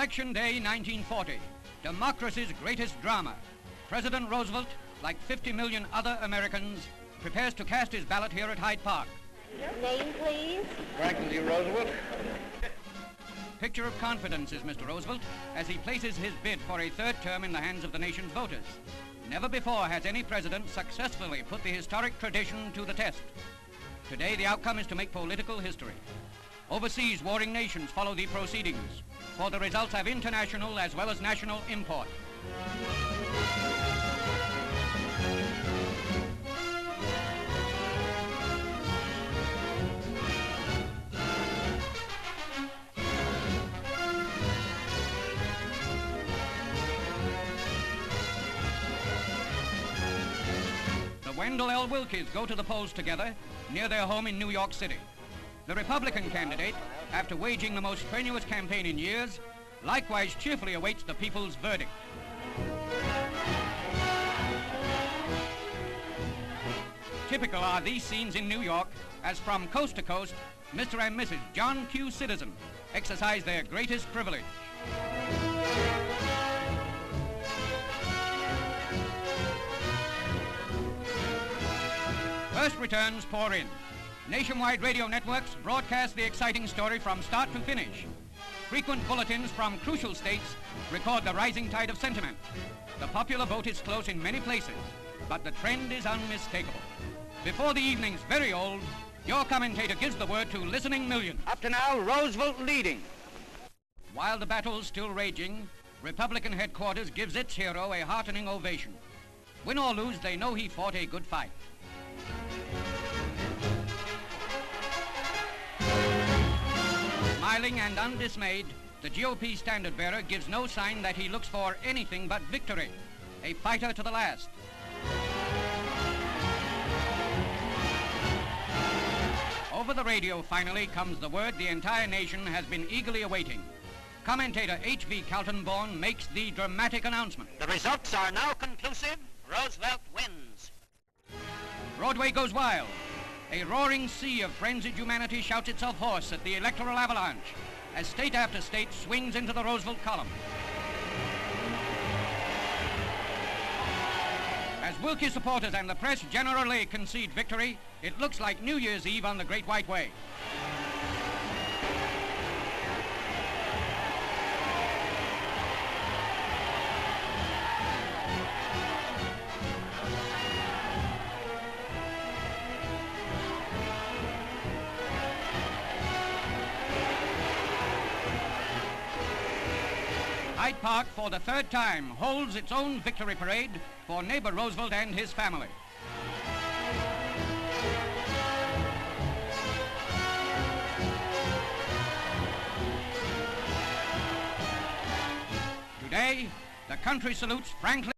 Election Day 1940, democracy's greatest drama. President Roosevelt, like 50 million other Americans, prepares to cast his ballot here at Hyde Park. Name, please. Franklin D. Roosevelt. Picture of confidence is Mr. Roosevelt as he places his bid for a third term in the hands of the nation's voters. Never before has any president successfully put the historic tradition to the test. Today, the outcome is to make political history. Overseas warring nations follow the proceedings, for the results have international as well as national import. The Wendell Willkies go to the polls together near their home in New York City. The Republican candidate, after waging the most strenuous campaign in years, likewise cheerfully awaits the people's verdict. Typical are these scenes in New York as from coast to coast, Mr. and Mrs. John Q. Citizen exercise their greatest privilege. First returns pour in. Nationwide radio networks broadcast the exciting story from start to finish. Frequent bulletins from crucial states record the rising tide of sentiment. The popular vote is close in many places, but the trend is unmistakable. Before the evening's very old, your commentator gives the word to listening millions. Up to now, Roosevelt leading. While the battle's still raging, Republican headquarters gives its hero a heartening ovation. Win or lose, they know he fought a good fight. Smiling and undismayed, the GOP standard-bearer gives no sign that he looks for anything but victory, a fighter to the last. Over the radio, finally, comes the word the entire nation has been eagerly awaiting. Commentator H.V. Kaltenborn makes the dramatic announcement. The results are now conclusive. Roosevelt wins. Broadway goes wild. A roaring sea of frenzied humanity shouts itself hoarse at the electoral avalanche as state after state swings into the Roosevelt column. As Willkie supporters and the press generally concede victory, it looks like New Year's Eve on the Great White Way. Hyde Park, for the third time, holds its own victory parade for neighbor Roosevelt and his family. Today, the country salutes Franklin